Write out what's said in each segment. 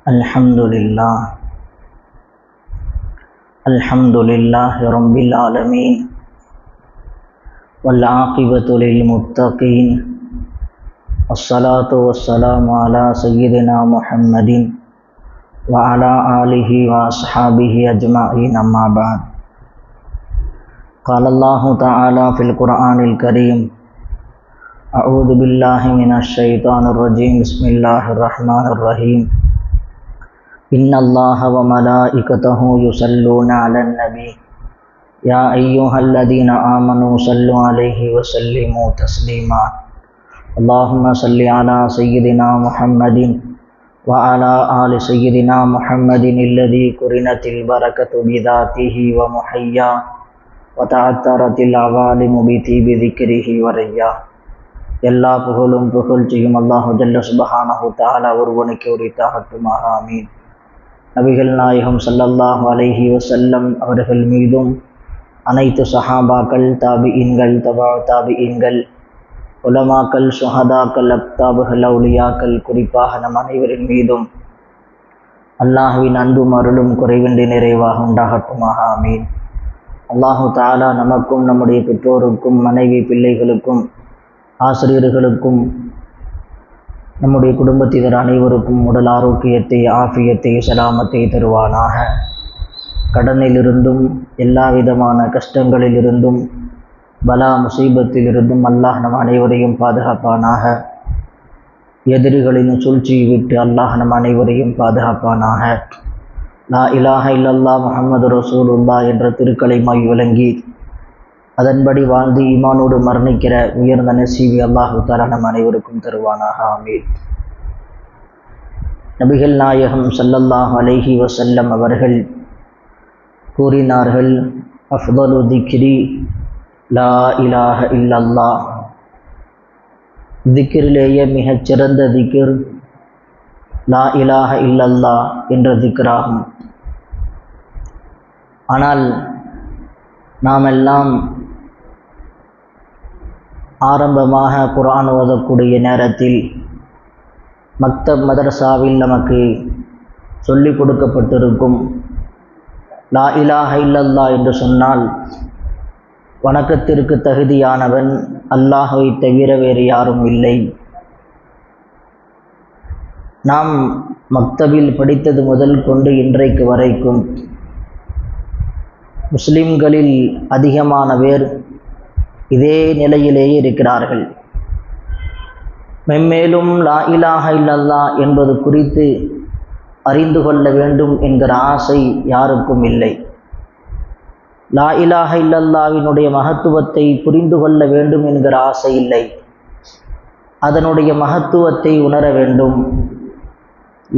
Alhamdulillah, Alhamdulillahi Rabbil Alameen, wal aqibatu lil muttaqeen, wassalatu wassalamu ala sayyidina Muhammadin wa ala alihi wa ashabihi ajma'in, amma ba'd. Qala Allahu ta'ala fil Qur'anil Kareem, a'udhu billahi minash shaitanir rajim, bismillahir rahmanir rahim. إن الله وملائكته يصلون على النبي يا أيها الذين آمنوا صلوا عليه وسلموا تسليما اللهم صل على سيدنا محمد وعلى آل سيدنا محمد الذي قرنت البركة بذاته ومحيا وتعطرت العوالم بطيب ذكره وريا எல்லா புகழும் புகழ்ச்சியும் அல்லாஹ் ஜல்ல சுப்ஹானஹு தஆலா ஒருவனுக்கு உரித்தாகட்டுமாக. ஆமீன். நபிகள் நாயகம் ஸல்லல்லாஹு அலைஹி வஸல்லம் அவர்கள் மீதும் அனைத்து சஹாபாக்கள், தாபிஈன்கள், தபா தாபிஈன்கள், உலமாக்கள், சுஹதாக்கள், அக்தாபுகள், அவுலியாக்கள், குறிப்பாக நம் அனைவரின் மீதும் அல்லாஹ்வின் அன்பும் அருளும் குறைவின்றி நிறைவாக உண்டாகட்டுமாக. ஆமீன். அல்லாஹு தஆலா நமக்கும் நம்முடைய பெற்றோருக்கும் மனைவி பிள்ளைகளுக்கும் ஆசிரியர்களுக்கும் நம்முடைய குடும்பத்தினர் அனைவருக்கும் உடல் ஆரோக்கியத்தை, ஆஃபியத்தை, சலாமத்தை தருவானாக. கடனிலிருந்தும் எல்லா விதமான கஷ்டங்களிலிருந்தும் பலா முசீபத்திலிருந்தும் அல்லாஹ் நம் அனைவரையும் பாதுகாப்பானாக. எதிரிகளின் சூழ்ச்சியை விட்டு அல்லாஹ் நம் அனைவரையும் பாதுகாப்பானாக. லா இலாஹ இல்லல்லாஹ் முஹம்மது ரசூலுல்லாஹ் என்ற திருக்கலிமாய் விளங்கி அதன்படி வாழ்ந்து ஈமானோடு மரணிக்கிற உயர்ந்த நசீபை அல்லாஹு தஆலா நம் அனைவருக்கும் தருவானாக. ஆமீன். நபிகள் நாயகம் ஸல்லல்லாஹு அலைஹி வஸல்லம் அவர்கள் கூறினார்கள், அஃதலு திக்ரி லா இலாஹ இல்லல்லாஹ். திக்ரிலேயே மிகச்சிறந்த திக்ர் லா இலாஹ இல்லல்லாஹ் என்ற திக்ராகும். ஆனால் நாமெல்லாம் ஆரம்பமாக குர்ஆன் ஓதக்கூடிய நேரத்தில் மக்தப் மதரசாவில் நமக்கு சொல்லிக் கொடுக்கப்பட்டிருக்கும் லா இலாஹ இல்லல்லாஹ் என்று சொன்னால் வணக்கத்திற்கு தகுதியானவன் அல்லாஹ்வை தவிர வேறு யாரும் இல்லை. நாம் மக்தபில் படித்தது முதல் கொண்டு இன்றைக்கு வரைக்கும் முஸ்லிம்களில் அதிகமான பேர் இதே நிலையிலேயே இருக்கிறார்கள். மென்மேலும் லா இலாஹ இல்லல்லாஹ் என்பது குறித்து அறிந்து கொள்ள வேண்டும் என்கிற ஆசை யாருக்கும் இல்லை. லா இலாஹ இல்லல்லாஹ்வினுடைய மகத்துவத்தை புரிந்து கொள்ள வேண்டும் என்கிற ஆசை இல்லை. அதனுடைய மகத்துவத்தை உணர வேண்டும்.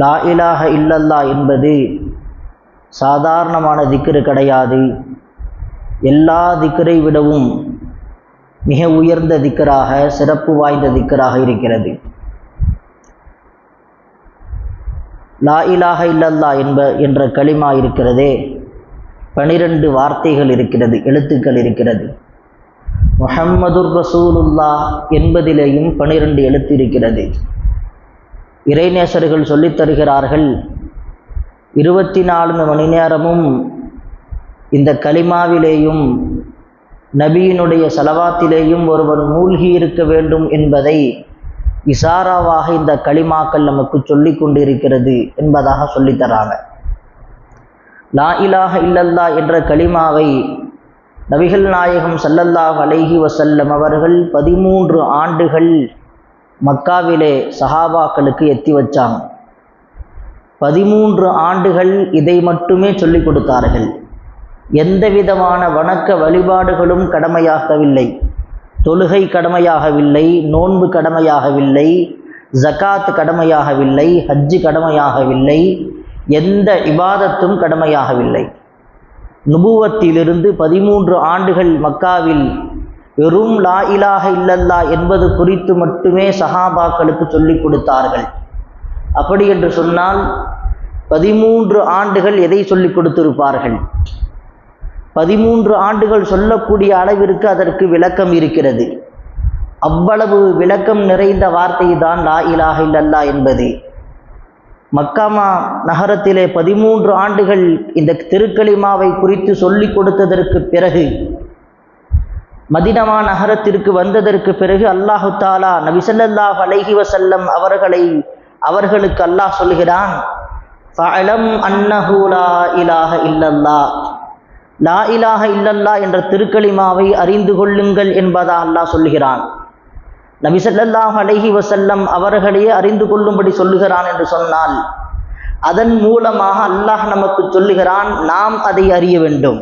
லா இலாஹ இல்லல்லாஹ் என்பது சாதாரணமான திக்ரு கிடையாது. எல்லா திக்ரை விடவும் மிக உயர்ந்த திக்ராக, சிறப்பு வாய்ந்த திக்ராக இருக்கிறது. லா இலாஹ இல்லல்லாஹ் என்ற கலிமா இருக்கிறதே, 12 வார்த்தைகள் இருக்கிறது, எழுத்துக்கள் இருக்கிறது. முஹம்மதுர் ரசூலுல்லாஹ் என்பதிலேயும் 12 எழுத்து இருக்கிறது. இறைநேசர்கள் சொல்லித் தருகிறார்கள், 24 மணி நேரமும் இந்த கலிமாவிலேயும் நபியினுடைய சலவாத்திலேயும் ஒருவன் மூழ்கி இருக்க வேண்டும் என்பதை இசாராவாக இந்த கலிமாக்கள் நமக்கு சொல்லி கொண்டிருக்கிறது என்பதாக சொல்லித்தராங்க. லா இலாஹ இல்லல்லாஹ் என்ற கலிமாவை நபிகள் நாயகம் ஸல்லல்லாஹு அலைஹி வஸல்லம் அவர்கள் 13 ஆண்டுகள் மக்காவிலே சஹாபாக்களுக்கு எத்தி வச்சாங்க. 13 ஆண்டுகள் இதை மட்டுமே சொல்லிக் கொடுத்தார்கள். எந்த விதமான வணக்க வழிபாடுகளும் கடமையாகவில்லை. தொழுகை கடமையாகவில்லை, நோன்பு கடமையாகவில்லை, ஜகாத் கடமையாகவில்லை, ஹஜ்ஜு கடமையாகவில்லை, எந்த இபாதத்தும் கடமையாகவில்லை. நுபுவத்திலிருந்து 13 ஆண்டுகள் மக்காவில் வெறும் லா இலாஹ இல்லல்லாஹ் என்பது குறித்து மட்டுமே சஹாபாக்களுக்கு சொல்லிக் கொடுத்தார்கள். அப்படி என்று சொன்னால் 13 ஆண்டுகள் எதை சொல்லிக் கொடுத்திருப்பார்கள்? 13 ஆண்டுகள் சொல்லக்கூடிய அளவிற்கு அதற்கு விளக்கம் இருக்கிறது. அவ்வளவு விளக்கம் நிறைந்த வார்த்தை தான் லா இலாஹ இல்லல்லாஹ் என்பது. மக்காமா நகரத்திலே 13 ஆண்டுகள் இந்த திருக்கலிமாவை குறித்து சொல்லிக் கொடுத்ததற்கு பிறகு மதீனா நகரத்திற்கு வந்ததற்கு பிறகு அல்லாஹு தாலா நபி ஸல்லல்லாஹு அலைஹி வஸல்லம் அவர்களுக்கு அல்லாஹ் சொல்கிறான், ஃபஅலம் அன்னஹு லா இலாஹ இல்லல்லாஹ், லா இலாஹ இல்லல்லாஹ் என்ற திருக்கலிமாவை அறிந்து கொள்ளுங்கள் என்பதா அல்லாஹ் சொல்லுகிறான். நபி ஸல்லல்லாஹு அலைஹி வஸல்லம் அவர்களையே அறிந்து கொள்ளும்படி சொல்லுகிறான் என்று சொன்னால், அதன் மூலமாக அல்லாஹ் நமக்கு சொல்லுகிறான், நாம் அதை அறிய வேண்டும்.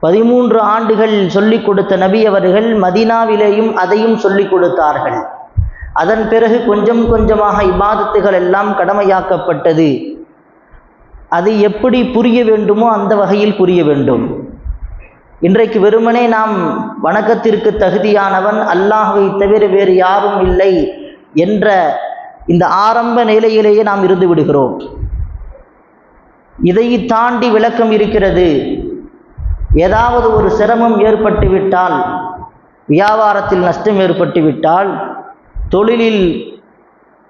13 ஆண்டுகள் சொல்லிக் கொடுத்த நபி அவர்கள் மதீனாவிலேயும் அதையும் சொல்லிக் கொடுத்தார்கள். அதன் பிறகு கொஞ்சம் கொஞ்சமாக இபாதத்துகள் எல்லாம் கடமையாக்கப்பட்டது. அது எப்படி புரிய வேண்டுமோ அந்த வகையில் புரிய வேண்டும். இன்றைக்கு வெறுமனே நாம் வணக்கத்திற்கு தகுதியானவன் அல்லாஹ்வை தவிர வேறு யாரும் இல்லை என்ற இந்த ஆரம்ப நிலையிலேயே நாம் இருந்து விடுகிறோம். இதை தாண்டி விளக்கம் இருக்கிறது. ஏதாவது ஒரு சிரமம் ஏற்பட்டு விட்டால், வியாபாரத்தில் நஷ்டம் ஏற்பட்டு விட்டால், தொழிலில்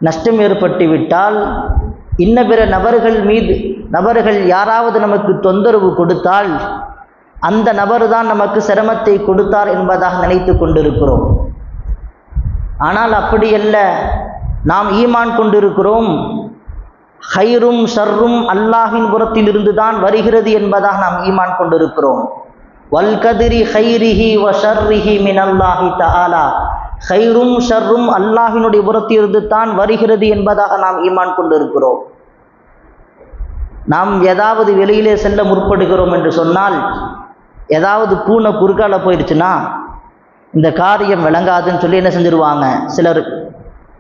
நஷ்டம் ஏற்பட்டு விட்டால், இன்ன பிற நபர்கள் யாராவது நமக்கு தொந்தரவு கொடுத்தால் அந்த நபர் தான் நமக்கு சிரமத்தை கொடுத்தார் என்பதாக நினைத்து கொண்டிருக்கிறோம். ஆனால் அப்படியல்ல. நாம் ஈமான் கொண்டிருக்கிறோம், ஹைரும் ஷர்ரும் அல்லாஹ்வின் புறத்தில் இருந்து தான் வருகிறது என்பதாக நாம் ஈமான் கொண்டிருக்கிறோம். வல் கதிரி ஹைரிஹி வ ஷர்ரிஹி மினல்லாஹி தஆலா, ஹைரும் ஷர்ரும் அல்லாஹ்வினுடைய புறத்தில் இருந்து தான் வருகிறது என்பதாக நாம் ஈமான் கொண்டிருக்கிறோம். நாம் ஏதாவது வெளியிலே செல்ல முற்படுகிறோம் என்று சொன்னால், ஏதாவது பூனை குறுக்கால போயிடுச்சுன்னா இந்த காரியம் விளங்காதுன்னு சொல்லி என்ன செஞ்சிருவாங்க, சிலர்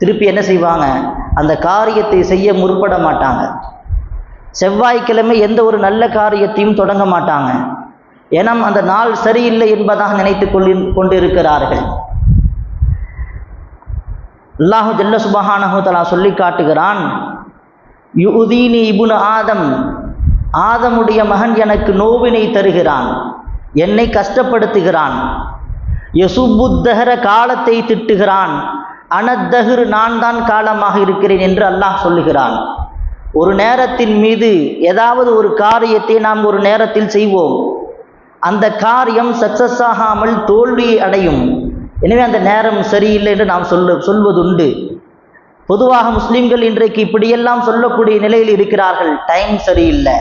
திருப்பி என்ன செய்வாங்க, அந்த காரியத்தை செய்ய முற்பட மாட்டாங்க. செவ்வாய்க்கிழமை எந்த ஒரு நல்ல காரியத்தையும் தொடங்க மாட்டாங்க. ஏன்னா அந்த நாள் சரியில்லை என்பதாக நினைத்து கொண்டிருக்கிறார்கள். அல்லாஹு ஜல்ல சுப்ஹானஹு வ தஆலா சொல்லி காட்டுகிறான், யுதீனி இப்னு ஆதம், ஆதமுடைய மகன் எனக்கு நோவினை தருகிறான், என்னை கஷ்டப்படுத்துகிறான். யசுபுத்தஹர, காலத்தை திட்டுகிறான். அனத்தஹர், நான் தான் காலமாக இருக்கிறேன் என்று அல்லாஹ் சொல்லுகிறான். ஒரு நேரத்தின் மீது ஏதாவது ஒரு காரியத்தை நாம் ஒரு நேரத்தில் செய்வோம், அந்த காரியம் சக்சஸ் ஆகாமல் தோல்வியை அடையும். எனவே அந்த நேரம் சரியில்லை என்று நாம் சொல்வதுண்டு. பொதுவாக முஸ்லிம்கள் இன்றைக்கு இப்படியெல்லாம் சொல்லக்கூடிய நிலையில் இருக்கிறார்கள். டைம் சரியில்லை,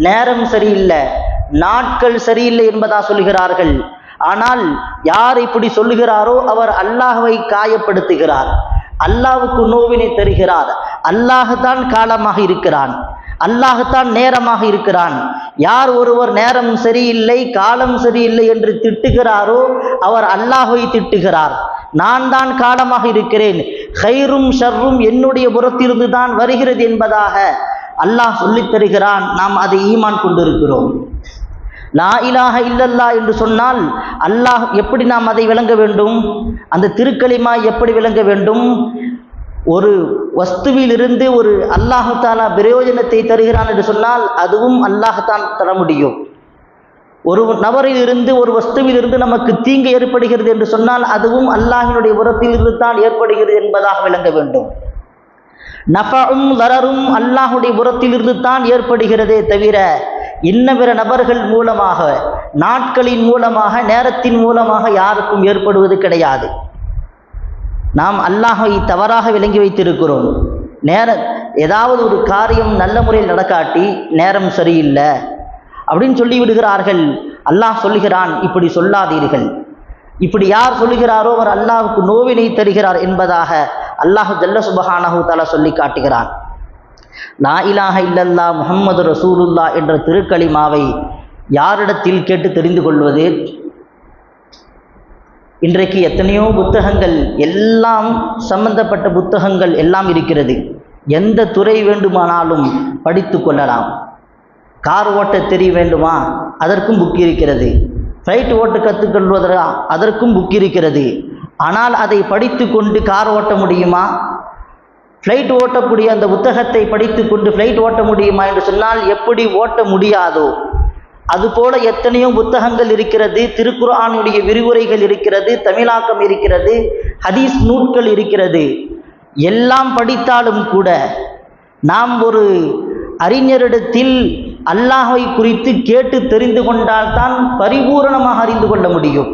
நேரம் சரியில்லை, நாட்கள் சரியில்லை என்பதா சொல்கிறார்கள். ஆனால் யார் இப்படி சொல்லுகிறாரோ அவர் அல்லாஹ்வை காயப்படுத்துகிறார், அல்லாஹ்வுக்கு நோவினை தருகிறார். அல்லாஹ் தான் காலமாக இருக்கிறான், அல்லாஹ் தான் நேரமாக இருக்கிறான். யார் ஒருவர் நேரம் சரியில்லை, காலம் சரியில்லை என்று திட்டுகிறாரோ அவர் அல்லாஹ்வை திட்டுகிறார். நான் தான் காலமாக இருக்கிறேன், ஹைரும் ஷர்ரும் என்னுடைய புறத்திலிருந்து தான் வருகிறது என்பதாக அல்லாஹ் சொல்லித் தருகிறான். நாம் அதை ஈமான் கொண்டிருக்கிறோம். லா இலாஹ இல்லல்லா என்று சொன்னால் அல்லாஹ் எப்படி நாம் அதை விளங்க வேண்டும், அந்த திருக்கலிமா எப்படி விளங்க வேண்டும்? ஒரு வஸ்துவிலிருந்து ஒரு அல்லாஹ் தஆலா பிரயோஜனத்தை தருகிறான் என்று சொன்னால் அதுவும் அல்லாஹ் தான் தர முடியும். ஒரு நபரிலிருந்து ஒரு வஸ்துவிலிருந்து நமக்கு தீங்கு ஏற்படுகிறது என்று சொன்னால் அதுவும் அல்லாஹ்வினுடைய புறத்திலிருந்து தான் ஏற்படுகிறது என்பதாக விளங்க வேண்டும். நஃபஉம் லரரும் அல்லாஹ்வுடைய புறத்திலிருந்து தான் ஏற்படுகிறதே தவிர இன்ன பிற நபர்கள் மூலமாக, நாட்களின் மூலமாக, நேரத்தின் மூலமாக யாருக்கும் ஏற்படுவது கிடையாது. நாம் அல்லாஹை தவறாக விளங்கி வைத்திருக்கிறோம். ஏதாவது ஒரு காரியம் நல்ல முறையில் நடக்காட்டி நேரம் சரியில்லை அப்படின்னு சொல்லி விடுகிறார்கள். அல்லாஹ் சொல்லுகிறான், இப்படி சொல்லாதீர்கள். இப்படி யார் சொல்லுகிறாரோ அவர் அல்லாஹ்வுக்கு நோவினை தருகிறார் என்பதாக அல்லாஹ் ஜல்ல சுப்ஹானஹு வ தஆலா சொல்லி காட்டுகிறான். லா இலாஹ இல்லல்லா முஹம்மது ரசூலுல்லா என்ற திருக்கலிமாவை யாரிடத்தில் கேட்டு தெரிந்து கொள்வது? இன்றைக்கு எத்தனையோ புத்தகங்கள், எல்லாம் சம்பந்தப்பட்ட புத்தகங்கள் எல்லாம் இருக்கிறது. எந்த துறை வேண்டுமானாலும் படித்து கொள்ளலாம். கார் ஓட்ட தெரிய வேண்டுமா, அதற்கும் புக் இருக்கிறது. ஃப்ளைட் ஓட்ட கற்றுக்கொள்வதா, அதற்கும் புக் இருக்கிறது. ஆனால் அதை படித்து கொண்டு கார் ஓட்ட முடியுமா? ஃப்ளைட் ஓட்டக்கூடிய அந்த புத்தகத்தை படித்து கொண்டு ஃப்ளைட் ஓட்ட முடியுமா என்று சொன்னால் எப்படி ஓட்ட முடியாதோ அதுபோல எத்தனையோ புத்தகங்கள் இருக்கிறது. திருக்குர்ஆனுடைய விரிவுரைகள் இருக்கிறது, தமிழாக்கம் இருக்கிறது, ஹதீஸ் நூட்கள் இருக்கிறது. எல்லாம் படித்தாலும் கூட நாம் ஒரு அறிஞரிடத்தில் அல்லாஹை குறித்து கேட்டு தெரிந்து கொண்டால்தான் பரிபூரணமாக அறிந்து கொள்ள முடியும்.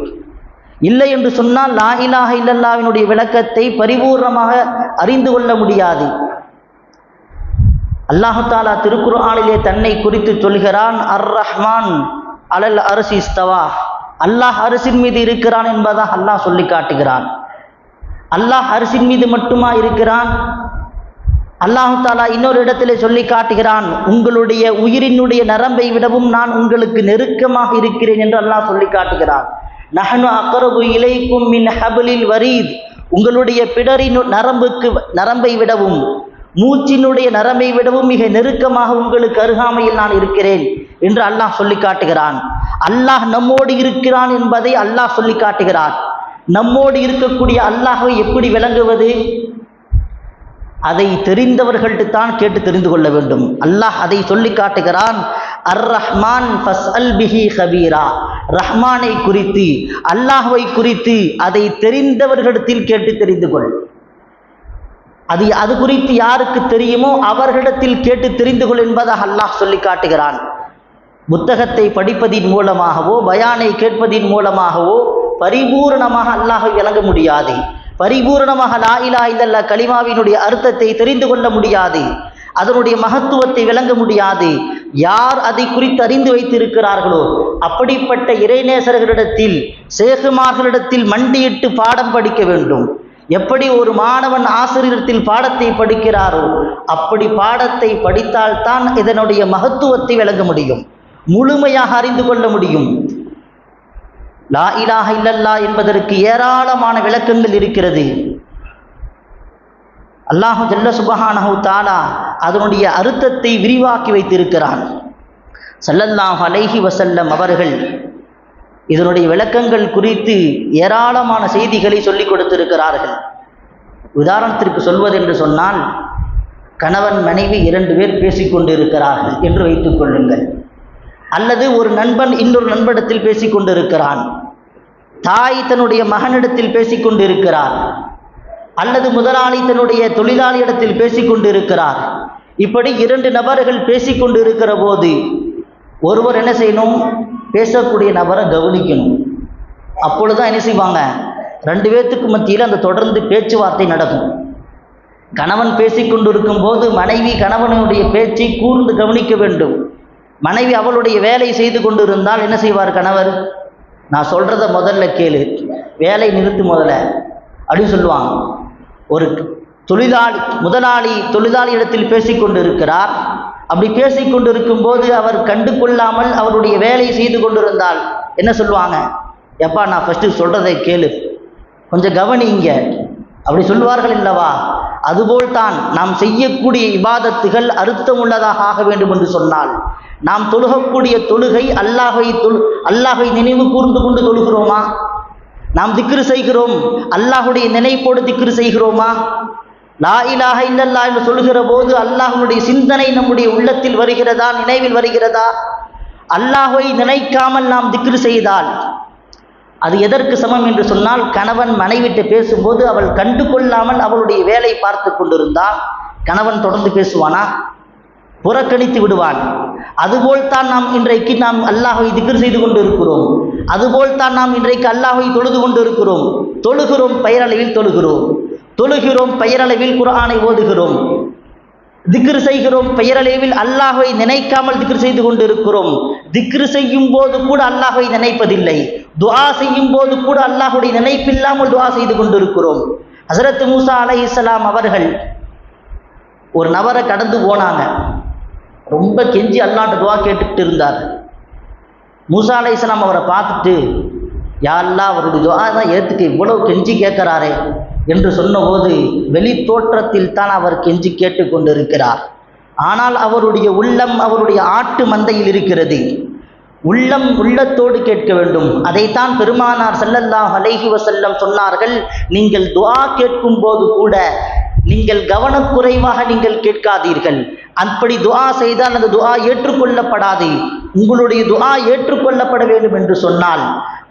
இல்லை என்று சொன்னால் லா இலாஹ இல்லல்லாஹ்வினுடைய விளக்கத்தை பரிபூர்ணமாக அறிந்து கொள்ள முடியாது. அல்லாஹு தாலா திருக்குர்ஆனிலே தன்னை குறித்து சொல்கிறான், அர் ரஹ்மான் அலல் அர்ஷி இஸ்தவா. அல்லாஹ் அரிசின் மீது இருக்கிறான் என்பதாக அல்லாஹ் சொல்லி காட்டுகிறான். அல்லாஹ் அரிசின் மீது மட்டுமா இருக்கிறான்? அல்லாஹு தாலா இன்னொரு இடத்திலே சொல்லி காட்டுகிறான், உங்களுடைய உயிரினுடைய நரம்பை விடவும் நான் உங்களுக்கு நெருக்கமாக இருக்கிறேன் என்று அல்லாஹ் சொல்லி காட்டுகிறான். நஹ்னு அக்ரபு இலைக்கும் மின் ஹப்லில் வரீத். உங்களுடைய பிடரின் நரம்பை விடவும் மூச்சினுடைய நரம்பை விடவும் மிக நெருக்கமாக உங்களுக்கு அருகாமையில் நான் இருக்கிறேன் என்று அல்லாஹ் சொல்லி காட்டுகிறான். அல்லாஹ் நம்மோடு இருக்கிறான் என்பதை அல்லாஹ் சொல்லி காட்டுகிறான். நம்மோடு இருக்கக்கூடிய அல்லாஹை எப்படி விளங்குவது? அதை தெரிந்தவர்கள்ட்டு தான் கேட்டு தெரிந்து கொள்ள வேண்டும். அல்லாஹ் அதை சொல்லி காட்டுகிறான், அர் ரஹ்மான் ஃபஸ்அல் பிஹி கபீரா. ரஹ்மானை குறித்து, அல்லாஹ்வை குறித்து அதை தெரிந்தவர்களிடத்தில் கேட்டு தெரிந்து கொள். அது குறித்து யாருக்கு தெரியுமோ அவர்களிடத்தில் கேட்டு தெரிந்து கொள் என்பதாக அல்லாஹ் சொல்லி காட்டுகிறான். புத்தகத்தை படிப்பதின் மூலமாகவோ பயானை கேட்பதின் மூலமாகவோ பரிபூர்ணமாக அல்லாஹை விளங்க முடியாது. பரிபூர்ணமாக லா இலாஹ இல்லல்லாஹ் கலிமாவினுடைய அர்த்தத்தை தெரிந்து கொள்ள முடியாது. அதனுடைய மகத்துவத்தை விளங்க முடியாது. யார் அதை குறித்து அறிந்து வைத்திருக்கிறார்களோ அப்படிப்பட்ட இறைநேசர்களிடத்தில், சேகுமார்களிடத்தில் மண்டியிட்டு பாடம் படிக்க வேண்டும். எப்படி ஒரு மாணவன் ஆசிரியரிடத்தில் பாடத்தை படிக்கிறாரோ அப்படி பாடத்தை படித்தால்தான் இதனுடைய மகத்துவத்தை விளங்க முடியும், முழுமையாக அறிந்து கொள்ள முடியும். லா இலாஹ இல்லல்லாஹ் என்பதற்கு ஏராளமான விளக்கங்கள் இருக்கிறது. அல்லாஹு ஜல்ல சுப்ஹானஹு தஆலா அதனுடைய அர்த்தத்தை விரிவாக்கி வைத்திருக்கிறான். ஸல்லல்லாஹு அலைஹி வஸல்லம் அவர்கள் இதனுடைய விளக்கங்கள் குறித்து ஏராளமான செய்திகளை சொல்லிக் கொடுத்திருக்கிறார்கள். உதாரணத்திற்கு சொல்வதென்று சொன்னால், கணவன் மனைவி 2 பேர் பேசிக்கொண்டு இருக்கிறார்கள் என்று வைத்துக் கொள்ளுங்கள். அல்லது ஒரு நண்பன் இன்னொரு நண்பனிடத்தில் பேசிக்கொண்டிருக்கிறான். தாய் தன்னுடைய மகனிடத்தில் பேசிக்கொண்டிருக்கிறார். அல்லது முதலாளி தன்னுடைய தொழிலாளியிடத்தில் பேசிக்கொண்டிருக்கிறார். இப்படி 2 நபர்கள் பேசிக்கொண்டு இருக்கிற போது ஒருவர் என்ன செய்யணும்? பேசக்கூடிய நபரை கவனிக்கணும். அப்பொழுதுதான் என்ன செய்வாங்க? 2 பேர்த்துக்கு மத்தியில் அந்த தொடர்ந்து பேச்சுவார்த்தை நடக்கும். கணவன் பேசிக்கொண்டிருக்கும் போது மனைவி கணவனுடைய பேச்சை கூர்ந்து கவனிக்க வேண்டும். மனைவி அவளுடைய வேலை செய்து கொண்டிருந்தால் என்ன செய்வார் கணவர்? நான் சொல்கிறத முதல்ல கேளு, வேலை நிறுத்து முதல்ல அப்படின்னு சொல்லுவாங்க. ஒரு முதலாளி தொழிலாளியிடத்தில் பேசிக்கொண்டு இருக்கிறார். அப்படி பேசிக்கொண்டு இருக்கும்போது அவர் கண்டு கொள்ளாமல் அவருடைய வேலையை செய்து கொண்டிருந்தால் என்ன சொல்லுவாங்க? எப்பா நான் ஃபஸ்ட்டு சொல்கிறதை கேளு, கொஞ்சம் கவனிங்க அப்படி சொல்வார்கள் இல்லவா? அதுபோல்தான் நாம் செய்யக்கூடிய இபாதத்துகள் அர்த்தமுள்ளதாக ஆக வேண்டும் என்று சொன்னால், நாம் தொழுகக்கூடிய தொழுகை அல்லாஹை நினைவு கூர்ந்து கொண்டு தொழுகிறோமா? நாம் திக்ரு செய்கிறோம், அல்லாஹுடைய நினைப்போடு திக்ரு செய்கிறோமா? லா இலாஹ இல்லல்லாஹ் என்று சொல்லுகிற போது அல்லாஹ்வுடைய சிந்தனை நம்முடைய உள்ளத்தில் வருகிறதா, நினைவில் வருகிறதா? அல்லாஹ்வை நினைக்காமல் நாம் திக்ரு செய்தால் அது எதற்கு சமம் என்று சொன்னால், கணவன் மனைவிட்டு பேசும்போது அவள் கண்டு கொள்ளாமல் அவளுடைய வேலை பார்த்து கொண்டிருந்தால் கணவன் தொடர்ந்து பேசுவானா? புறக்கணித்து விடுவான். அதுபோல்தான் நாம் அல்லாஹ்வை திக்ர் செய்து கொண்டு இருக்கிறோம். அதுபோல்தான் நாம் இன்றைக்கு அல்லாஹ்வை தொழுது கொண்டு இருக்கிறோம். தொழுகிறோம், பெயரளவில் தொழுகிறோம், பெயரளவில் குர்ஆனை ஓதுகிறோம். திக்ர் செய்கிறோம், பெயரளவில் அல்லாஹ்வை நினைக்காமல் திக்ர் செய்து கொண்டு இருக்கிறோம். திக்ர் செய்யும் போது கூட அல்லாஹ்வை நினைப்பதில்லை. துஆ செய்யும் போது கூட அல்லாஹ்வுடைய நினைப்பில்லாமல் துஆ செய்து கொண்டிருக்கிறோம். ஹஸரத் மூசா அலைஹிஸ்ஸலாம் அவர்கள் ஒரு நபரை கடந்து போனாங்க. ரொம்ப கெஞ்சி அல்லாஹ்ட்ட துஆ கேட்டுக்கிட்டு இருந்தார். மூசா அலைஹிஸ்ஸலாம் அவரை பார்த்துட்டு, யா அல்லாஹ், அவருடைய துஆ தான் ஏற்றுக்க இவ்வளவு கெஞ்சி கேட்கிறாரே என்று சொன்னபோது வெளி தோற்றத்தில் தான் அவர் கெஞ்சி கேட்டு கொண்டிருக்கிறார். ஆனால் அவருடைய உள்ளம் அவருடைய ஆட்டு மந்தையில் இருக்கிறது. உள்ளத்தோடு கேட்க வேண்டும். அதைத்தான் பெருமானார் ஸல்லல்லாஹு அலைஹி வஸல்லம் சொன்னார்கள், நீங்கள் துஆ கேட்கும் போது கூட நீங்கள் கவனக்குறைவாக நீங்கள் கேட்காதீர்கள். அப்படி துஆ செய்தால் அந்த துஆ ஏற்றுக்கொள்ளப்படாது. உங்களுடைய துஆ ஏற்றுக்கொள்ளப்பட வேண்டும் என்று சொன்னால்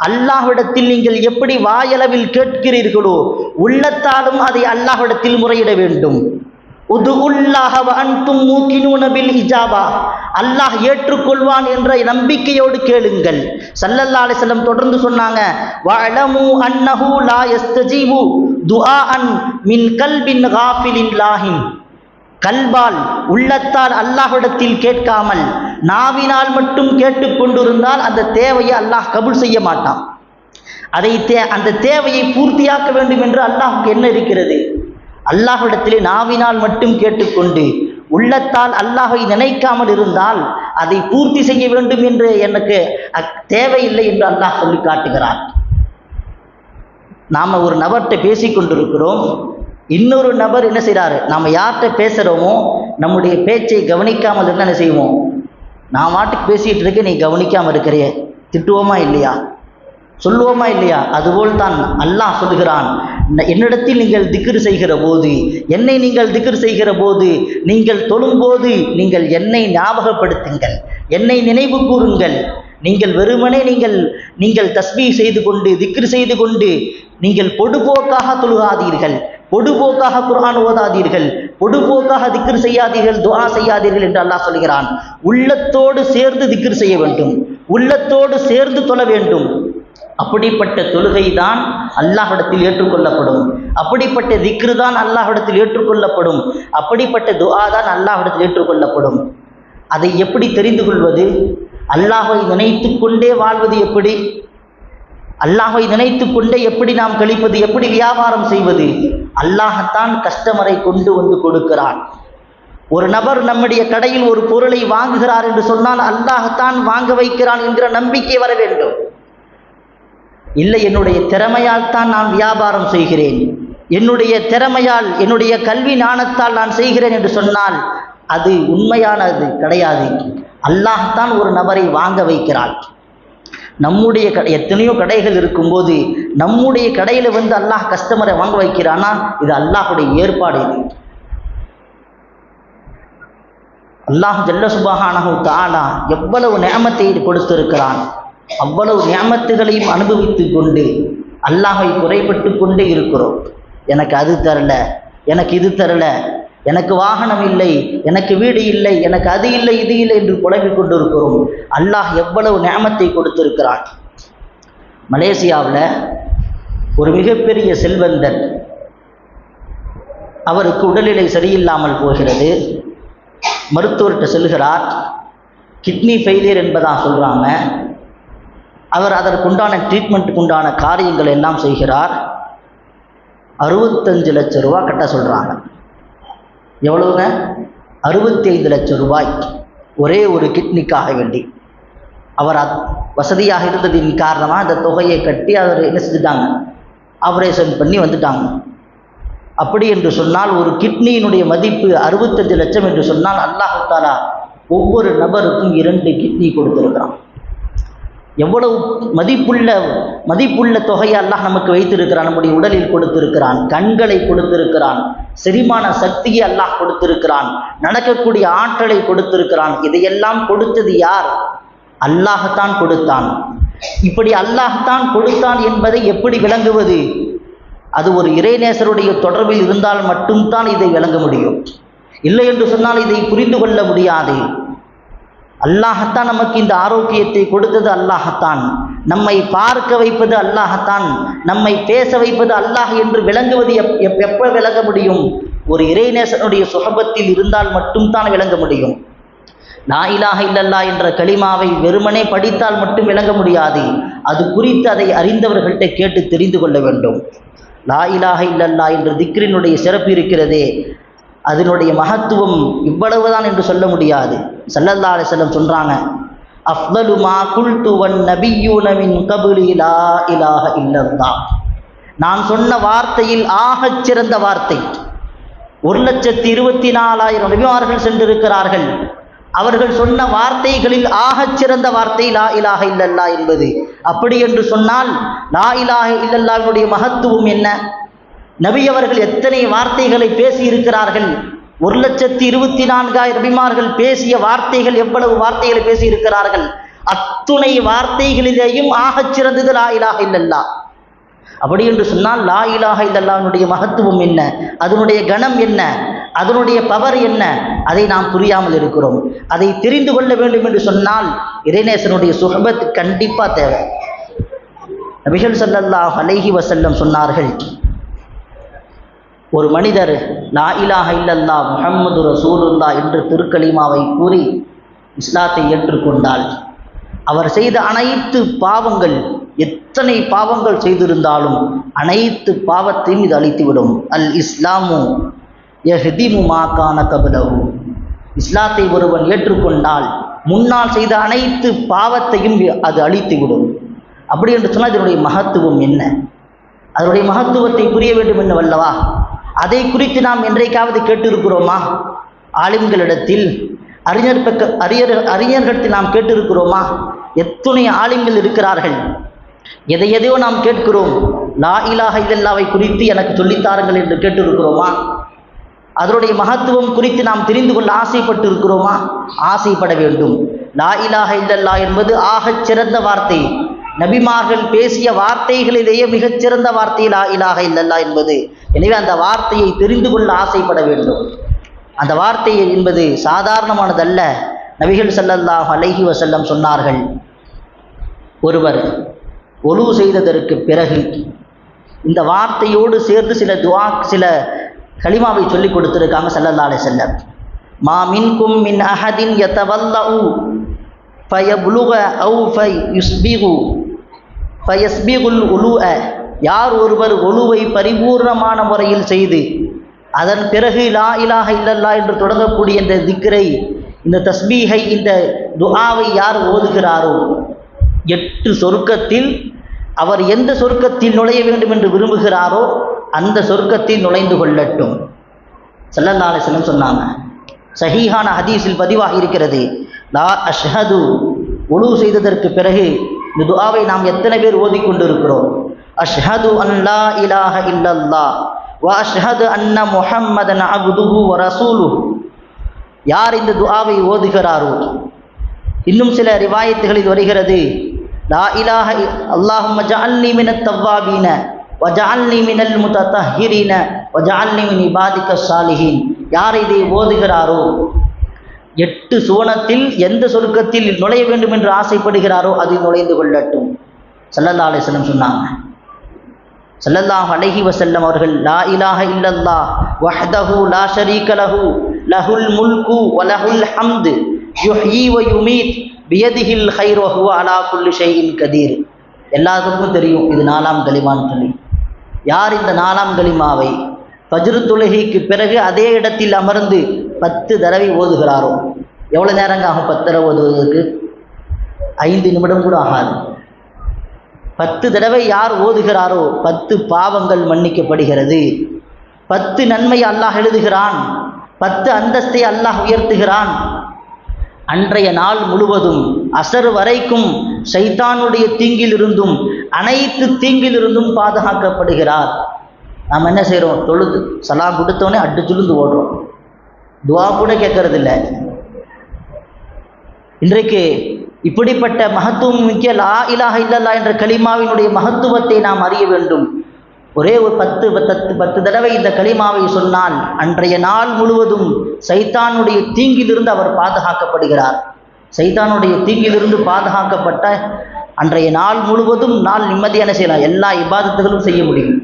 அல்லாஹ்விடத்தில் நீங்கள் எப்படி வாயளவில் கேட்கிறீர்களோ உள்ளத்தாலும் அதை அல்லாஹ்விடத்தில் முறையிட வேண்டும். உதுல்லாஹ வ அன்தும் மூகினூன பில் இஜாபா, அல்லாஹ் ஏற்றுக்கொள்வான் என்ற நம்பிக்கையோடு கேளுங்கள். ஸல்லல்லாஹு அலைஹி வஸல்லம் தொடர்ந்து சொன்னாங்க, வஅலமு அன்னஹு லா யஸ்தஜீபு துஆஅன் மின் கல்பின் காஃபிலின் லாஹின், கல்பால் உள்ளத்தால் அல்லாஹ்விடத்தில் கேட்காமல் நாவினால் மட்டும் கேட்டுக்கொண்டிருந்தால் அந்த தேவையை அல்லாஹ் கபூல் செய்ய மாட்டான். அந்த தேவையை பூர்த்தியாக்க வேண்டும் என்று அல்லாஹ்வுக்கு என்ன இருக்கிறது? அல்லாஹ்விடத்திலே நாவினால் மட்டும் கேட்டுக்கொண்டு உள்ளத்தால் அல்லாஹை நினைக்காமல் இருந்தால் அதை பூர்த்தி செய்ய வேண்டும் என்று எனக்கு தேவையில்லை என்று அல்லாஹ் சொல்லி காட்டுகிறார். நாம் ஒரு நபர்கிட்ட பேசிக்கொண்டிருக்கிறோம், இன்னொரு நபர் என்ன செய்கிறாரு, நாம் யார்கிட்ட பேசுகிறோமோ நம்முடைய பேச்சை கவனிக்காமல் இருந்தால் என்ன செய்வோம்? நான் வாட்டுக்கு பேசிகிட்டு இருக்க, நீ கவனிக்காமல் இருக்கிறிய, திட்டுவோமா இல்லையா? சொல்லுவோமா இல்லையா? அதுபோல் தான் அல்லாஹ் சொல்கிறான், என்னிடத்தில் நீங்கள் திக்ர் செய்கிற போது, என்னை நீங்கள் திக்ர் செய்கிற போது, நீங்கள் தொழும்போது நீங்கள் என்னை ஞாபகப்படுத்துங்கள், என்னை நினைவு கூறுங்கள். நீங்கள் வெறுமனே நீங்கள் தஸ்பீஹ் செய்து கொண்டு திக்ர் செய்து கொண்டு நீங்கள் பொடுபோக்காக தொழுகாதீர்கள், பொடுபோக்காக குர்ஆன் ஓதாதீர்கள், பொடுபோக்காக திக்ர் செய்யாதீர்கள், துஆ செய்யாதீர்கள் என்று அல்லாஹ் சொல்கிறான். உள்ளத்தோடு சேர்ந்து திக்ர் செய்ய வேண்டும், உள்ளத்தோடு சேர்ந்து தொழ வேண்டும். அப்படிப்பட்ட தொழுகை தான் அல்லாஹ்விடத்தில் ஏற்றுக்கொள்ளப்படும், அப்படிப்பட்ட திக்ரு தான் அல்லாஹ்விடத்தில் ஏற்றுக்கொள்ளப்படும், அப்படிப்பட்ட துஆ தான் அல்லாஹ்விடத்தில் ஏற்றுக்கொள்ளப்படும். அதை எப்படி தெரிந்து கொள்வது? அல்லாஹ்வை நினைத்து கொண்டே வாழ்வது எப்படி? அல்லாஹ்வை நினைத்து கொண்டே எப்படி நாம் கழிப்பது? எப்படி வியாபாரம் செய்வது? அல்லாஹ்தான் கஸ்டமரை கொண்டு வந்து கொடுக்கிறான். ஒரு நபர் நம்முடைய கடையில் ஒரு பொருளை வாங்குகிறார் என்று சொன்னால் அல்லாஹ்தான் வாங்க வைக்கிறான் என்கிற நம்பிக்கை வர வேண்டும். இல்லை, என்னுடைய திறமையால் தான் நான் வியாபாரம் செய்கிறேன், என்னுடைய திறமையால் என்னுடைய கல்வி ஞானத்தால் நான் செய்கிறேன் என்று சொன்னால் அது உண்மையானது கிடையாது. அல்லாஹ்தான் ஒரு நபரை வாங்க வைக்கிறான். நம்முடைய எத்தனையோ கடைகள் இருக்கும்போது நம்முடைய கடையில் வந்து அல்லாஹ் கஸ்டமரை வாங்க வைக்கிறானா? இது அல்லாஹுடைய ஏற்பாடு. இது அல்லாஹ் ஜல்ல சுப்ஹானஹு தஆலா எவ்வளவு நிஅமத்தை கொடுத்திருக்கிறான். அவ்வளவு நிஅமத்துகளையும் அனுபவித்து கொண்டு அல்லாஹை குறைபட்டு கொண்டே இருக்கிறோம். எனக்கு அது தரல, எனக்கு இது தரல, எனக்கு வாகனம் இல்லை, எனக்கு வீடு இல்லை, எனக்கு அது இல்லை இது இல்லை என்று புலம்பிக் கொண்டு இருக்கிறோம். அல்லாஹ் எவ்வளவு நிஅமத்தை கொடுத்திருக்கிறான். மலேசியாவில் ஒரு மிகப்பெரிய செல்வந்தர், அவருக்கு உடல்நிலை சரியில்லாமல் போகிறது. மருத்துவர்கிட்ட செல்கிறார். கிட்னி ஃபெயிலியர் என்பதாக சொல்கிறாங்க. அவர் அதற்குண்டான ட்ரீட்மெண்ட்டுக்கு உண்டான காரியங்கள் எல்லாம் செய்கிறார். 65 லட்சம் ரூபா கட்ட சொல்கிறாங்க. எவ்வளவுங்க? 65 லட்சம் ரூபாய் ஒரே ஒரு கிட்னிக்காக வேண்டி. அவர் வசதியாக இருந்ததின் காரணமாக அந்த தொகையை கட்டி அவர் என்ன செஞ்சுட்டாங்க, ஆப்ரேஷன் பண்ணி வந்துட்டாங்க. அப்படி என்று சொன்னால் ஒரு கிட்னியினுடைய மதிப்பு 65 லட்சம் என்று சொன்னால் அல்லாஹ் தஆலா ஒவ்வொரு நபருக்கும் 2 கிட்னி கொடுத்திருக்கிறான். எவ்வளவு மதிப்புள்ள தொகையை அல்லாஹ் நமக்கு வைத்திருக்கிறான். நம்முடைய உடலில் கொடுத்திருக்கிறான், கண்களை கொடுத்திருக்கிறான், செரிமான சக்தியை அல்லாஹ் கொடுத்திருக்கிறான், நடக்கக்கூடிய ஆற்றலை கொடுத்திருக்கிறான். இதையெல்லாம் கொடுத்தது யார்? அல்லாஹ்தான் கொடுத்தான். இப்படி அல்லாஹ்தான் கொடுத்தான் என்பதை எப்படி விளங்குவது? அது ஒரு இறைநேசருடைய தொடர்பில் இருந்தால் மட்டும்தான் இதை விளங்க முடியும். இல்லை என்று சொன்னால் இதை புரிந்து கொள்ள முடியாது. அல்லாஹ்தான் நமக்கு இந்த ஆரோக்கியத்தை கொடுத்தது, அல்லாஹ்தான் நம்மை பார்க்க வைப்பது, அல்லாஹ்தான் நம்மை பேச வைப்பது அல்லாஹ் என்று விளங்குவது எப்போ விளங்க முடியும்? ஒரு இறைநேசனுடைய சுஹபத்தில் இருந்தால் மட்டும்தான் விளங்க முடியும். லா இலாஹ இல்லல்லாஹ் என்ற கலிமாவை வெறுமனே படித்தால் மட்டும் விளங்க முடியாது. அது குறித்து அதை அறிந்தவர்கள்ட்ட கேட்டு தெரிந்து கொள்ள வேண்டும். லா இலாஹ இல்லல்லாஹ் என்ற திக்ரினுடைய சிறப்பு இருக்கிறதே, அதனுடைய மகத்துவம் இவ்வளவுதான் என்று சொல்ல முடியாது. ஸல்லல்லாஹு அலைஹி வஸல்லம் சொல்றாங்க, அஃதலு மா குல்து வன் நபிய்யூன மின் கப்லி லா இலாஹ இல்லல்லாஹ். நான் சொன்ன வார்த்தையில் ஆகச் சிறந்த வார்த்தை. 1,24,000 நபிமார்கள் சென்றிருக்கிறார்கள். அவர்கள் சொன்ன வார்த்தைகளில் ஆகச் சிறந்த வார்த்தை லா இலாஹ இல்லல்லாஹ் என்பது. அப்படி என்று சொன்னால் லா இலாஹ இல்லல்லாஹ்வுடைய மகத்துவம் என்ன? நபி அவர்கள் எத்தனை வார்த்தைகளை பேசி இருக்கிறார்கள்? 1,24,000 நபிமார்கள் பேசிய வார்த்தைகள் எவ்வளவு வார்த்தைகளை பேசி இருக்கிறார்கள்? அத்துணை வார்த்தைகளிலேயும் ஆகச் சிறந்தது லா இலாஹ இல்லல்லாஹ். அப்படி என்று சொன்னால் லா இலாஹ இல்லல்லாஹ்வுடைய மகத்துவம் என்ன, அதனுடைய கணம் என்ன? அதனுடைய பவர் என்ன, அதை நாம் புரியாமல் இருக்கிறோம். அதை தெரிந்து கொள்ள வேண்டும் என்று சொன்னால் இறைநேசனுடைய சுஹபத் கண்டிப்பாக தேவை. நபிகள் ஸல்லல்லாஹு அலைஹி வஸல்லம் சொன்னார்கள், ஒரு மனிதர் லா இலாஹ இல்லல்லாஹ் முஹம்மது ரசூலுல்லாஹ் என்று திருக்கலிமாவை கூறி இஸ்லாத்தை ஏற்றுக்கொண்டால் அவர் செய்த அனைத்து பாவங்கள், எத்தனை பாவங்கள் செய்திருந்தாலும் அனைத்து பாவத்தையும் இது அழித்துவிடும். அல் இஸ்லாமு யஹ்திமு மா கான கப்லஹு. இஸ்லாத்தை ஒருவன் ஏற்றுக்கொண்டால் முன்னால் செய்த அனைத்து பாவத்தையும் அது அழித்துவிடும். அப்படி என்று சொன்னால் இதனுடைய மகத்துவம் என்ன, அதனுடைய மகத்துவத்தை புரிய வேண்டும் என்னவல்லவா? அதை குறித்து நாம் என்றைக்காவது கேட்டிருக்கிறோமா? ஆலிம்களிடத்தில், அறிஞர்களிடத்தில் நாம் கேட்டிருக்கிறோமா? எத்தனை ஆலிம்கள் இருக்கிறார்கள், எதையோ நாம் கேட்கிறோம். லா இலாஹ இல்லல்லாஹ்வை குறித்து எனக்கு சொல்லித்தாருங்கள் என்று கேட்டிருக்கிறோமா? அதனுடைய மகத்துவம் குறித்து நாம் தெரிந்து கொள்ள ஆசைப்பட்டு இருக்கிறோமா? ஆசைப்பட வேண்டும். லா இலாஹ இல்லல்லாஹ் என்பது ஆகச் சிறந்த வார்த்தை. நபிமார்கள் பேசிய வார்த்தைகளிலேயே மிகச்சிறந்த வார்த்தை லா இலாஹ இல்லல்லாஹ் என்பது. எனவே அந்த வார்த்தையை தெரிந்து கொள்ள ஆசைப்பட வேண்டும். அந்த வார்த்தை என்பது சாதாரணமானதல்ல. நபிகள் ஸல்லல்லாஹு அலைஹி வஸல்லம் சொன்னார்கள், ஒருவர் ஒலு செய்ததற்கு பிறகு இந்த வார்த்தையோடு சேர்ந்து சில கலிமாவை சொல்லிக் கொடுத்திருக்காங்க ஸல்லல்லாஹு அலைஹி வஸல்லம். மா மின்கும் மின் அஹதின் யதவல்லஉ ஃபயப்லுக அவ் ஃபயஸ்பிகுல் உலுஅ. யார் ஒருவர் ஒலுவை பரிபூர்ணமான முறையில் செய்து அதன் பிறகு லா இலாஹ இல்லல்லாஹ் என்று தொடங்கக்கூடிய இந்த திக்ரை, இந்த தஸ்பீஹை, இந்த துஆவை யார் ஓதுகிறாரோ 8 சொர்க்கத்தில் அவர் எந்த சொர்க்கத்தில் நுழைய வேண்டும் என்று விரும்புகிறாரோ அந்த சொர்க்கத்தில் நுழைந்து கொள்ளட்டும். ஸல்லல்லாஹு அலைஹி வஸல்லம் சொன்னாங்க. சஹீஹான ஹதீஸில் பதிவாகி இருக்கிறது, லா அஷ்ஹது. உலு செய்ததற்கு பிறகு இந்த துஆவை நாம் எத்தனை பேர் ஓதிக்கொண்டிருக்கிறோம்? அஷ்ஹது அன் லா இலாஹ இல்லல்லாஹ் வ அஷ்ஹது அன்ன முஹம்மதன் அப்துஹு வ ரசூலுஹு. யார் இந்த துஆவை ஓதுகிறாரோ, இன்னும் சில ரிவாயத்துகளில் வருகிறது, லா இலாஹ அல்லாஹும்ம ஜஅல்னி மினத் தவ்வாபீன வ ஜஅல்னி மினல் முத்தஹிரீன வ ஜஅல்னி மின் இபாதிக ஸாலிஹீன். யார் இதை ஓதுகிறாரோ 8 சுவனத்தில் எந்த சொர்க்கத்தில் நுழைய வேண்டும் என்று ஆசைப்படுகிறாரோ அதில் நுழைந்து கொள்ளட்டும். ஸல்லல்லாஹு அலைஹி வஸல்லம் சொன்னாங்க. ஸல்லல்லாஹு அலைஹி வஸல்லம் அவர்கள், லா இலாஹ இல்லல்லாஹ் வஹ்தஹு லா ஷரீக லஹு லஹுல் முல்கு வ லஹுல் ஹம்து யுஹ்யி வ யுமீத் பியதிஹில் கைர் வ ஹுவ அலா குல்லி ஷைஇன் கதீர். எல்லாருக்கும் தெரியும் இது 4ஆம் கலிமான்னு சொல்லி. யார் இந்த 4ஆம் கலிமாவை ஃபஜ்ர் தொழுகைக்கு பிறகு அதே இடத்தில் அமர்ந்து 10 தடவை ஓதுகிறாரோ, எவ்வளோ நேரங்க ஆகும் 10 தடவை ஓதுவதற்கு? 5 நிமிடம் கூட ஆகாது. 10 தடவை யார் ஓதுகிறாரோ 10 பாவங்கள் மன்னிக்கப்படுகிறது. 10 நன்மை அல்லாஹ் எழுதுகிறான். 10 அந்தஸ்தை அல்லாஹ் உயர்த்துகிறான். அன்றைய நாள் முழுவதும் அசர் வரைக்கும் ஷைத்தானுடைய தீங்கிலிருந்தும் அனைத்து தீங்கிலிருந்தும் பாதுகாக்கப்படுகிறார். நாம் என்ன செய்கிறோம்? தொழுது சலாம் கொடுத்தோடனே அடிச்சுழுந்து ஓடுறோம், துவா கூட கேட்கறதில்லை. இன்றைக்கு இப்படிப்பட்ட மகத்துவம் மிக்க லா இலாஹ இல்லல்லாஹ் என்ற கலிமாவினுடைய மகத்துவத்தை நாம் அறிய வேண்டும். ஒரே ஒரு 10 தடவை இந்த கலிமாவை சொன்னால் அன்றைய நாள் முழுவதும் சைத்தானுடைய தீங்கிலிருந்து அவர் பாதுகாக்கப்படுகிறார். சைத்தானுடைய தீங்கிலிருந்து பாதுகாக்கப்பட்ட அன்றைய நாள் முழுவதும் நாள் நிம்மதியான செய்யலாம். எல்லா இபாதத்துகளும் செய்ய முடியும்.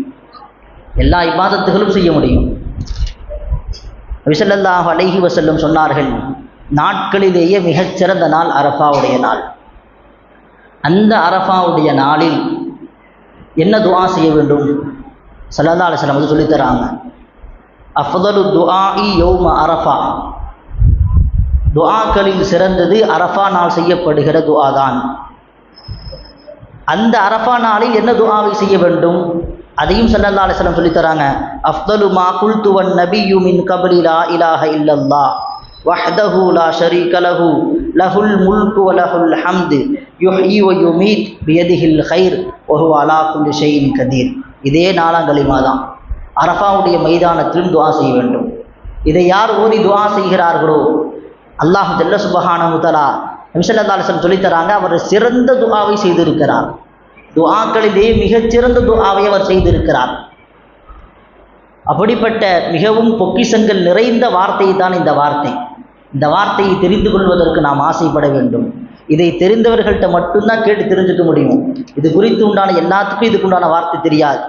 நபி ஸல்லல்லாஹு அலைஹி வஸல்லம் சொன்னார்கள், நாட்களிலேயே மிகச்சிறந்த நாள் அரஃபாவுடைய நாள். அந்த அரஃபாவுடைய நாளில் என்ன துஆ செய்ய வேண்டும்? ஸல்லல்லாஹு அலைஹி வஸல்லம் சொல்லித்தராங்க, அஃதலு துஆஇ யௌம அரஃபா. துஆக்களில் சிறந்தது அரஃபா நாள் செய்யப்படுகிற துஆ தான். அந்த அரஃபா நாளில் என்ன துஆவை செய்ய வேண்டும்? அதையும் ஸல்லல்லாஹு அலைஹி வஸல்லம் சொல்லித்தராங்க. அஃதலு மா குல்து வன் நபியு மின் கப்லி லா இலாஹ இல்லல்லாஹ் வஹ்தஹு லா ஷரீக லஹு லஹுல் முல்கு வ லஹுல் ஹம்து யுஹ்யி வ யுமீத் பியதிஹில் கைர் வ ஹுவ அலா குல்லி ஷைஇன் கதீர். இதே 4ஆம் கலிமா தான். அரஃபாவுடைய மைதானத்திலும் துஆ செய்ய வேண்டும். இதை யார் ஓதி துஆ செய்கிறார்களோ அல்லாஹ் ஜல்ல சுப்ஹானஹு வ தஆலா நபி ஸல்லல்லாஹு அலைஹி வஸல்லம் சொல்லித்தராங்க, அவர் சிறந்த துஆவை செய்திருக்கிறார். துஆக்களிலே மிகச்சிறந்த துஆவை அவர் செய்திருக்கிறார். அப்படிப்பட்ட மிகவும் பொக்கிஷங்கள் நிறைந்த வார்த்தை தான் இந்த வார்த்தை. இந்த வார்த்தையை தெரிந்து கொள்வதற்கு நாம் ஆசைப்பட வேண்டும். இதை தெரிந்தவர்கள்ட்ட மட்டும்தான் கேட்டு தெரிஞ்சுக்க முடியும். இது குறித்து உண்டான எல்லாத்துக்கும் இதுக்குண்டான வார்த்தை தெரியாது.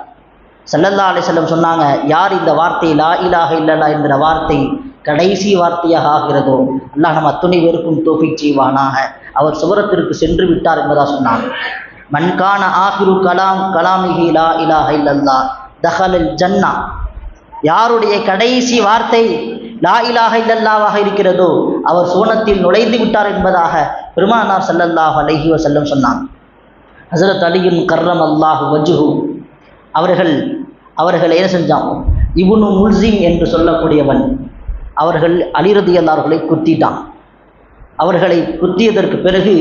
ஸல்லல்லாஹு அலைஹி வஸல்லம் சொன்னாங்க, யார் இந்த வார்த்தை லா இலாஹ இல்லல்லாஹ் என்கிற வார்த்தை கடைசி வார்த்தையாக ஆகிறதோ அல்லாஹ் நம்ம அத்துணை பேருக்கும் தௌஃபீக் செய்வானாக. அவர் சுவரத்திற்கு சென்று விட்டார் என்பதாக சொன்னாங்க. மன்கான ஆஹிரு கலாமிஹி லா இலாஹ இல்லல்லாஹ் தஹலல் ஜன்னா. யாருடைய கடைசி வார்த்தை லா இலாஹ இல்லல்லாஹ்வாக இருக்கிறதோ அவர் சுவனத்தில் நுழைந்து விட்டார் என்பதாக பெருமானார் ஸல்லல்லாஹு அலைஹி வஸல்லம் சொன்னாங்க. ஹஸரத் அலியின் கர்ரமல்லாஹு வஜ்ஹு அவர்கள் என்ன செஞ்சான், இப்னு முல்ஸிம் என்று சொல்லக்கூடியவன், அவர்கள் அலி ரலியல்லாஹு அவர்களை குத்திட்டான். அவர்களை குத்தியதற்கு பிறகு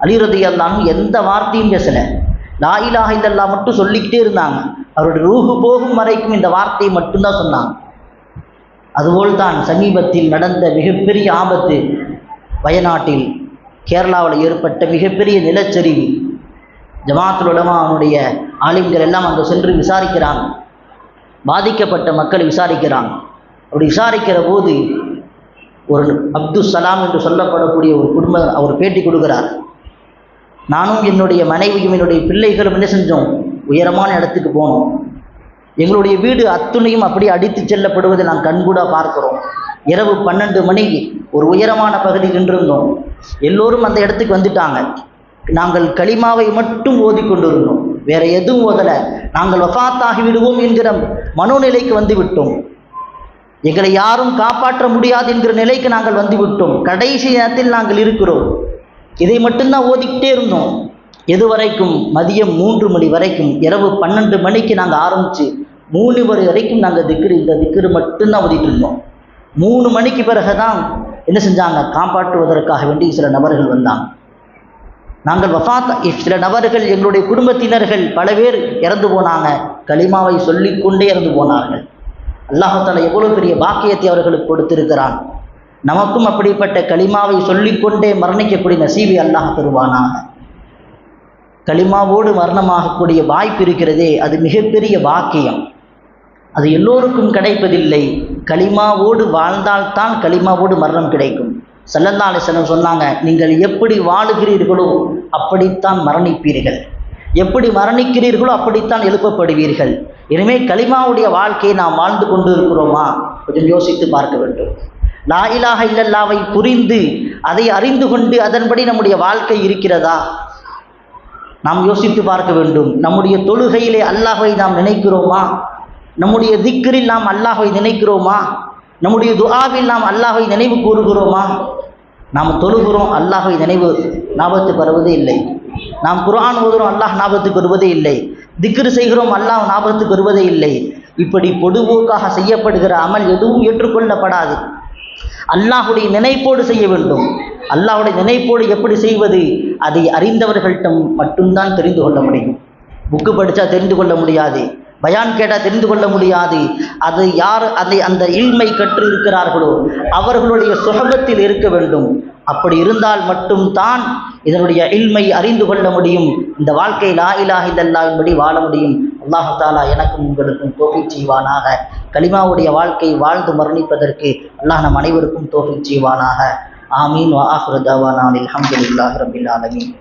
அலி ரலியல்லாஹு எந்த வார்த்தையும் பேசலை, லா இலாஹ இல்லல்லாஹ் மட்டும் சொல்லிக்கிட்டே இருந்தாங்க. அவருடைய ரூஹு போகும் வரைக்கும் இந்த வார்த்தையை மட்டும்தான் சொன்னாங்க. அதுபோல் தான் சமீபத்தில் நடந்த மிகப்பெரிய ஆபத்து, வயநாட்டில் கேரளாவில் ஏற்பட்ட மிகப்பெரிய நிலச்சரிவு. ஜமாத்துல் உலமாவுடைய ஆலிம்கள் எல்லாம் அங்கே சென்று விசாரிக்கிறாங்க, பாதிக்கப்பட்ட மக்களை விசாரிக்கிறாங்க. அப்படி விசாரிக்கிற போது ஒரு அப்துல் சலாம் என்று சொல்லப்படக்கூடிய ஒரு குடும்பம் அவர் பேட்டி கொடுக்கிறார். நானும் என்னுடைய மனைவியும் என்னுடைய பிள்ளைகளும் என்ன செஞ்சோம், உயரமான இடத்துக்கு போனோம். எங்களுடைய வீடு அத்துணையும் அப்படி அடித்து செல்லப்படுவதை நான் கண்கூட பார்க்கிறோம். இரவு 12 மணிக்கு ஒரு உயரமான பகுதியில் நின்றிருந்தோம். எல்லோரும் அந்த இடத்துக்கு வந்துட்டாங்க. நாங்கள் கலிமாவை மட்டும் ஓதிக்கொண்டிருந்தோம், வேற எதுவும் ஓதலை. நாங்கள் வஃபாத்தாகி விடுவோம் என்கிற மனோநிலைக்கு வந்து விட்டோம். எங்களை யாரும் காப்பாற்ற முடியாது என்கிற நிலைக்கு நாங்கள் வந்து விட்டோம். கடைசி நேரத்தில் நாங்கள் இருக்கிறோம். இதை மட்டும்தான் ஓதிக்கிட்டே இருந்தோம். எது வரைக்கும்? மதியம் 3 மணி வரைக்கும். இரவு 12 மணிக்கு நாங்கள் ஆரம்பித்து 3 மணி வரைக்கும் நாங்கள் இந்த திக்ரு மட்டும்தான் ஓதிட்டு இருந்தோம். 3 மணிக்கு பிறகு தான் என்ன செஞ்சாங்க, காப்பாற்றுவதற்காக வேண்டி சில நபர்கள் வந்தாங்க. நாங்கள் சில நபர்கள், எங்களுடைய குடும்பத்தினர்கள் பல பேர் இறந்து போனாங்க. கலிமாவை சொல்லிக்கொண்டே இறந்து போனார்கள். அல்லாஹ் தஆலா எவ்வளவு பெரிய பாக்கியத்தை அவர்களுக்கு கொடுத்திருக்கிறான். நமக்கும் அப்படிப்பட்ட கலிமாவை சொல்லிக்கொண்டே மரணிக்கக்கூடிய நசீபை அல்லாஹ் தருவானாக. கலிமாவோடு மரணமாகக்கூடிய வாய்ப்பு இருக்கிறதே, அது மிகப்பெரிய பாக்கியம். அது எல்லோருக்கும் கிடைப்பதில்லை. கலிமாவோடு வாழ்ந்தால்தான் கலிமாவோடு மரணம் கிடைக்கும். ஸல்லல்லாஹு அலைஹி வஸல்லம் சொன்னாங்க, நீங்கள் எப்படி வாழுகிறீர்களோ அப்படித்தான் மரணிப்பீர்கள், எப்படி மரணிக்கிறீர்களோ அப்படித்தான் எழுப்பப்படுவீர்கள். எனவே கலிமாவுடைய வாழ்க்கையை நாம் வாழ்ந்து கொண்டு இருக்கிறோமா, கொஞ்சம் யோசித்து பார்க்க வேண்டும். லா இலாஹ இல்லல்லாஹ்வை புரிந்து அதை அறிந்து கொண்டு அதன்படி நம்முடைய வாழ்க்கை இருக்கிறதா, நாம் யோசித்து பார்க்க வேண்டும். நம்முடைய தொழுகையிலே அல்லாஹ்வை நாம் நினைக்கிறோமா, நம்முடைய திக்ரில் நாம் அல்லாஹ்வை நினைக்கிறோமா, நம்முடைய துஆவில் நாம் அல்லாஹ்வை நினைவு கூறுகிறோமா? நாம் தொழுகிறோம், அல்லாஹ்வை ஞாபகத்துக்கு வருவதே இல்லை. நாம் குர்ஆன் ஓதுகிறோம், அல்லாஹ் ஞாபகத்துக்கு வருவதே இல்லை. திக்ரு செய்கிறோம், அல்லாஹ் ஞாபகத்துக்கு வருவதே இல்லை. இப்படி பொதுவோக்காக செய்யப்படுகிற அமல் எதுவும் ஏற்றுக்கொள்ளப்படாது. அல்லாஹுடைய நினைப்போடு செய்ய வேண்டும். அல்லாஹுடைய நினைப்போடு எப்படி செய்வது, அதை அறிந்தவர்கள்ட்ட மட்டும்தான் தெரிந்து கொள்ள முடியும். புக்கு படித்தா தெரிந்து கொள்ள முடியாது, பயான் கேட்டால் தெரிந்து கொள்ள முடியாது. அது யார் அந்த இல்மை கற்று இருக்கிறார்களோ அவர்களுடைய சுஹபத்தில் இருக்க வேண்டும். அப்படி இருந்தால் மட்டும்தான் இதனுடைய இல்மை அறிந்து கொள்ள முடியும். இந்த வாழ்க்கை லா இலாஹ இல்லல்லாஹ் என்படி வாழ முடியும். அல்லாஹ் தஆலா எனக்கும் உங்களுக்கும் தௌஃபீக் செய்வானாக. கலிமாவுடைய வாழ்க்கை வாழ்ந்து மரணிப்பதற்கு அல்லாஹ் நம் அனைவருக்கும் தௌஃபீக் செய்வானாக. ஆமீன். வ ஆஹிரு தஅவானா அல்ஹம்துலில்லாஹி ரப்பில் ஆலமீன்.